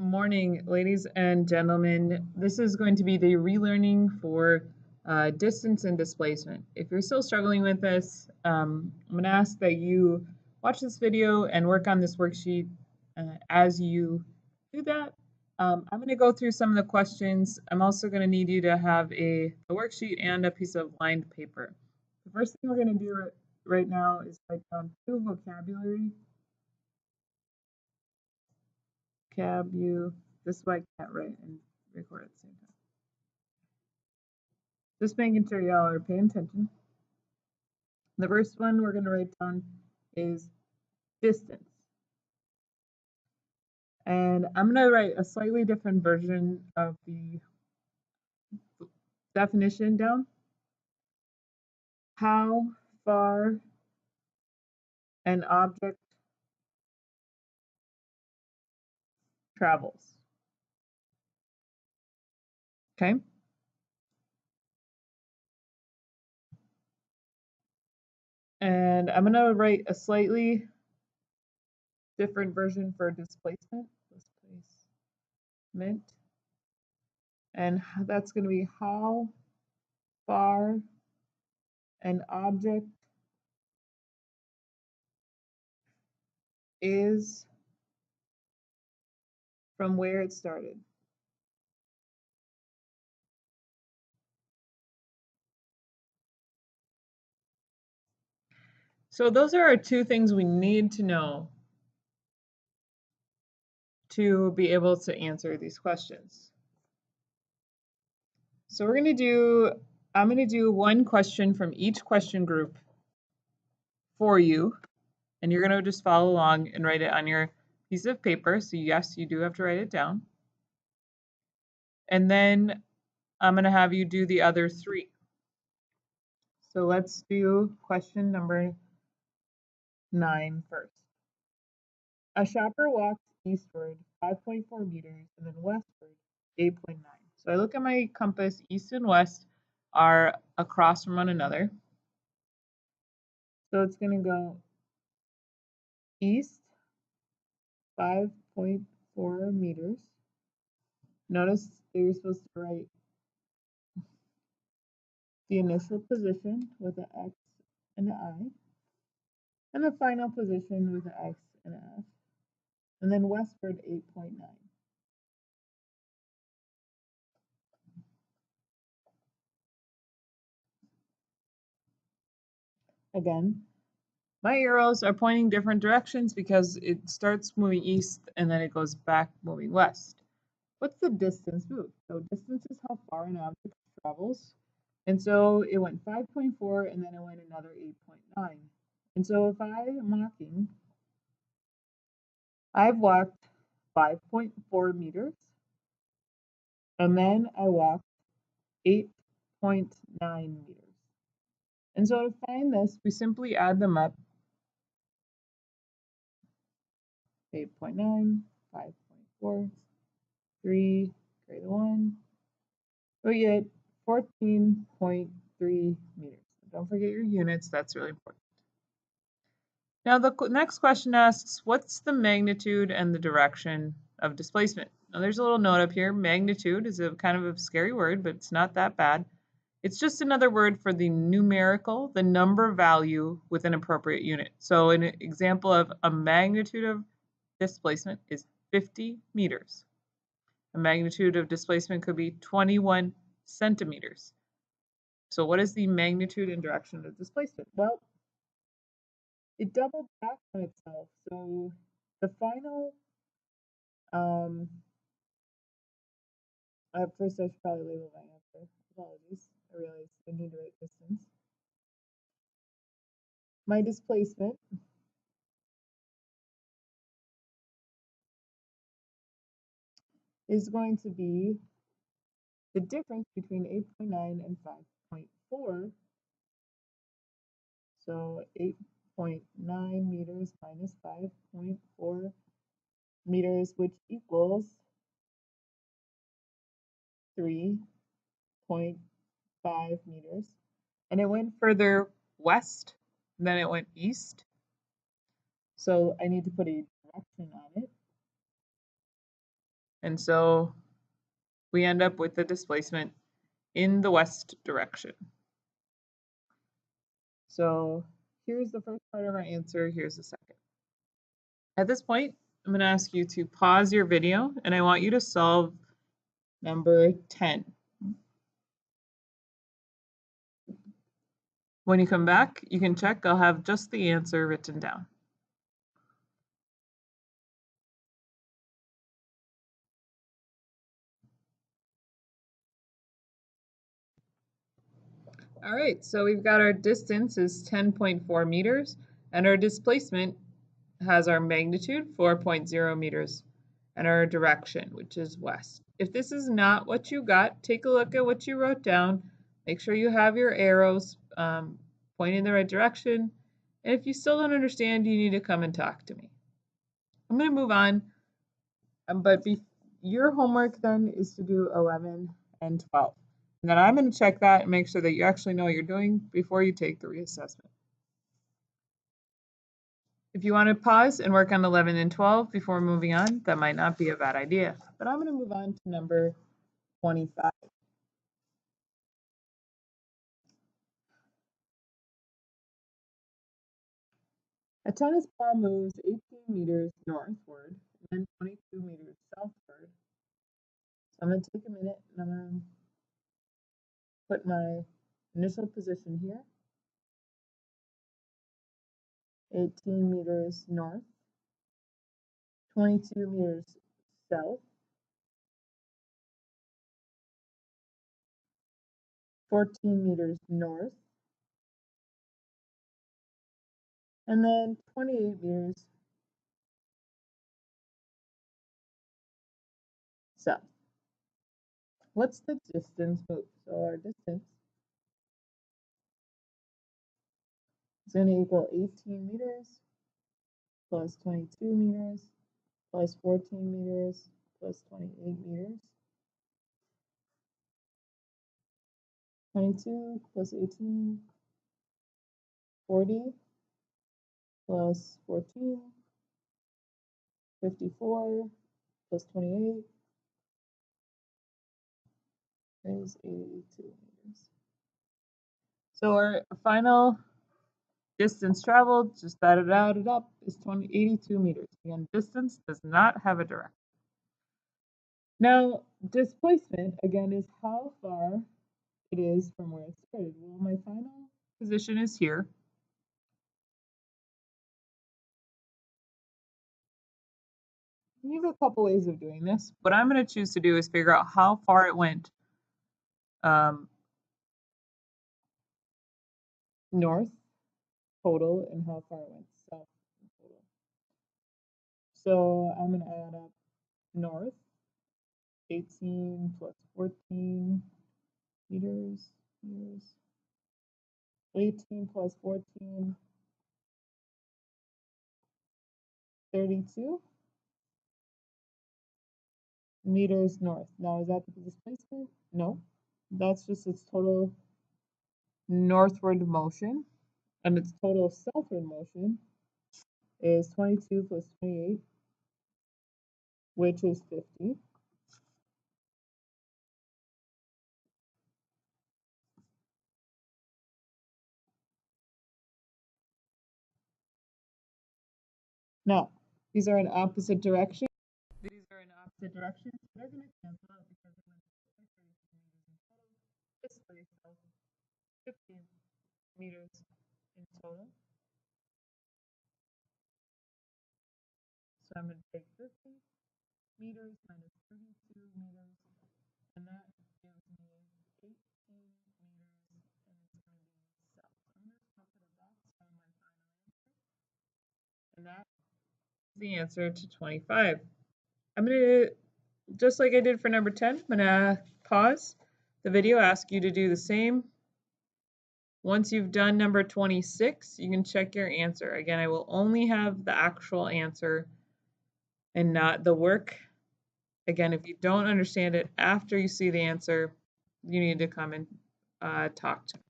Morning, ladies and gentlemen. This is going to be the relearning for distance and displacement. If you're still struggling with this, I'm going to ask that you watch this video and work on this worksheet as you do that. I'm going to go through some of the questions. I'm also going to need you to have a worksheet and a piece of lined paper. The first thing we're going to do right now is write down two vocabulary. This is why I can't write and record at the same time. Just making sure y'all are paying attention. The first one we're going to write down is distance. And I'm going to write a slightly different version of the definition down. How far an object travels. Okay? And I'm going to write a slightly different version for displacement. And that's going to be how far an object is from where it started. So those are our two things we need to know to be able to answer these questions. So I'm going to do one question from each question group for you, and you're going to just follow along and write it on your piece of paper. So yes, you do have to write it down. And then I'm going to have you do the other three. So let's do question number 9 first. A shopper walks eastward 5.4 meters and then westward 8.9. So I look at my compass, east and west are across from one another. So it's going to go east 5.4 meters. Notice that you're supposed to write the initial position with an X and an I, and the final position with an X and an F, and then westward 8.9. Again, my arrows are pointing different directions because it starts moving east and then it goes back moving west. What's the distance moved? So distance is how far an object travels. And so it went 5.4 and then it went another 8.9. And so if I'm walking, I've walked 5.4 meters and then I walked 8.9 meters. And so to find this, we simply add them up. 8.9, 5.4, 3, greater than 1. We get 14.3 meters. Don't forget your units, that's really important. Now the next question asks, what's the magnitude and the direction of displacement? Now there's a little note up here. Magnitude is a kind of a scary word, but it's not that bad. It's just another word for the numerical, the number value with an appropriate unit. So an example of a magnitude of displacement is 50 meters. A magnitude of displacement could be 21 centimeters. So what is the magnitude and direction of displacement? Well, it doubled back on itself. So the final, first I should probably label my answer. Apologies, I realized I need to write distance. My displacement is going to be the difference between 8.9 and 5.4. So 8.9 meters minus 5.4 meters, which equals 3.5 meters. And it went further west, then it went east. So I need to put a direction on it. And so we end up with the displacement in the west direction. So here's the first part of our answer, here's the second. At this point, I'm going to ask you to pause your video, and I want you to solve number 10. When you come back, you can check. I'll have just the answer written down. All right, so we've got our distance is 10.4 meters, and our displacement has our magnitude, 4.0 meters, and our direction, which is west. If this is not what you got, take a look at what you wrote down. Make sure you have your arrows pointing in the right direction. And if you still don't understand, you need to come and talk to me. I'm going to move on, but your homework then is to do 11 and 12. And then I'm going to check that and make sure that you actually know what you're doing before you take the reassessment. If you want to pause and work on 11 and 12 before moving on, that might not be a bad idea. But I'm going to move on to number 25. A tennis ball moves 18 meters northward and then 22 meters southward. So I'm going to take a minute and I'm going to put my initial position here. 18 meters north, 22 meters south, 14 meters north, and then 28 meters south. What's the distance moved? So our distance is going to equal 18 meters plus 22 meters plus 14 meters plus 28 meters. 22 plus 18, 40 plus 14, 54 plus 28 is 82 meters. So our final distance traveled, just added it up, is 82 meters. Again, distance does not have a direction. Now, displacement, again, is how far it is from where it started. Well, my final position is here. You have a couple ways of doing this. What I'm going to choose to do is figure out how far it went north total and how far it went south total. So I'm going to add up north, 18 plus 14 meters, 18 plus 14, 32 meters north. Now, is that the displacement? No, that's just its total northward motion, and its total southward motion is 22 plus 28, which is 50. Now, these are in opposite directions. These are in opposite directions. They're going to cancel out because it went 32 meters in total. This way, so 15 meters in total. So I'm going to take 50 meters minus 32 meters, and that gives me 18 meters, and it's going to be south. I'm going to put a box on my final answer, and that is the answer to 25. I'm going to, just like I did for number 10, I'm going to pause the video, ask you to do the same. Once you've done number 26, you can check your answer. Again, I will only have the actual answer and not the work. Again, if you don't understand it after you see the answer, you need to come and talk to me.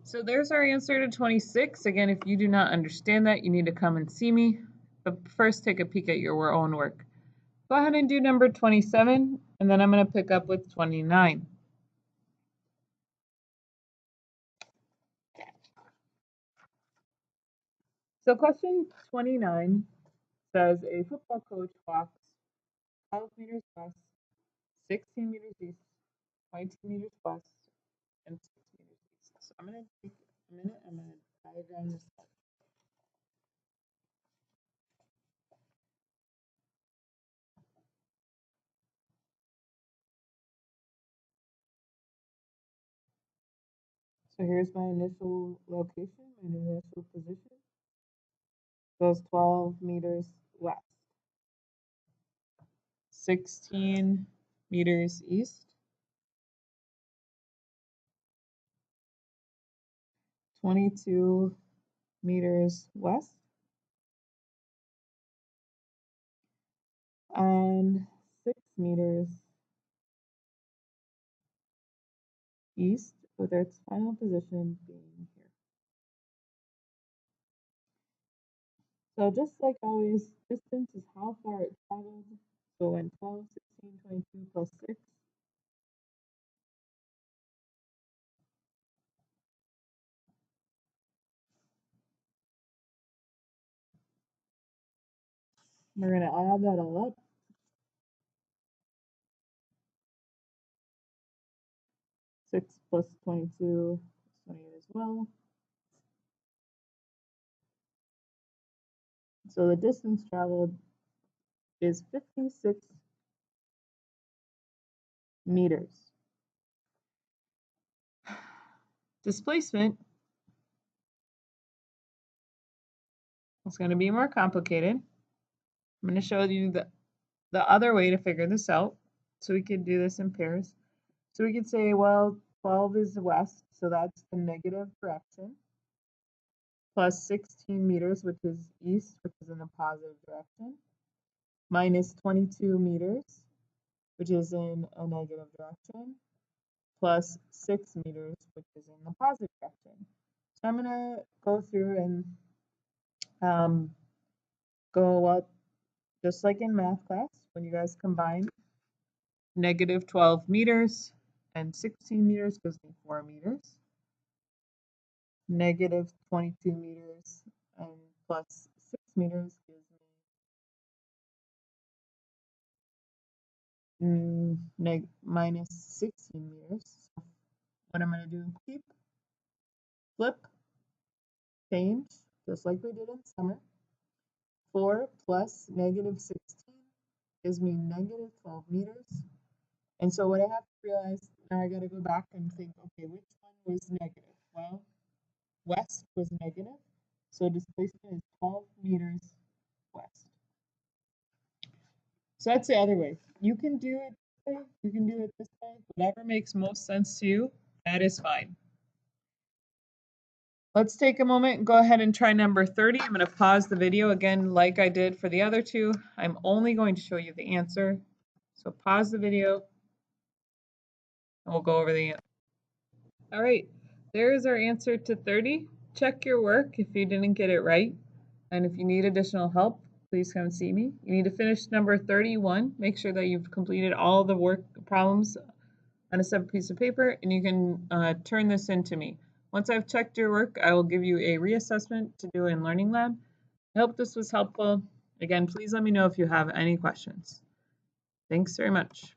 So there's our answer to 26. Again, if you do not understand that, you need to come and see me. But first, take a peek at your own work. Go ahead and do number 27, and then I'm going to pick up with 29. So question 29 says a football coach walks 12 meters west, 16 meters east, 22 meters west, and 6 meters east. So I'm going to take a minute, I'm going to diagram this out. So here's my initial location, my initial position. Goes 12 meters west, 16 meters east, 22 meters west, and 6 meters east, with its final position being here. So just like always, distance is how far it traveled. So when 12, 16, 22 plus 6, we're going to add that all up. 6 plus 22 is 28 as well. So the distance traveled is 56 meters. Displacement is going to be more complicated. I'm going to show you the other way to figure this out. So we could do this in pairs. So we could say, well, 12 is west, so that's the negative direction, plus 16 meters, which is east, which is in the positive direction, minus 22 meters, which is in a negative direction, plus 6 meters, which is in the positive direction. So I'm going to go through and go up, just like in math class, when you guys combine negative 12 meters and 16 meters gives me 4 meters. Negative 22 meters and plus 6 meters gives me minus 16 meters. So what I'm going to do, keep, flip, change, just like we did in summer. 4 plus negative 16 gives me negative 12 meters. And so what I have to realize, now I got to go back and think, okay, which one was negative? Well, west was negative, so displacement is 12 meters west. So that's the other way. You can do it this way, you can do it this way, whatever makes most sense to you, that is fine. Let's take a moment and go ahead and try number 30. I'm going to pause the video again like I did for the other two. I'm only going to show you the answer. So pause the video and we'll go over the answer. All right, there is our answer to 30. Check your work if you didn't get it right. And if you need additional help, please come see me. You need to finish number 31. Make sure that you've completed all the work problems on a separate piece of paper, and you can turn this in to me. Once I've checked your work, I will give you a reassessment to do in Learning Lab. I hope this was helpful. Again, please let me know if you have any questions. Thanks very much.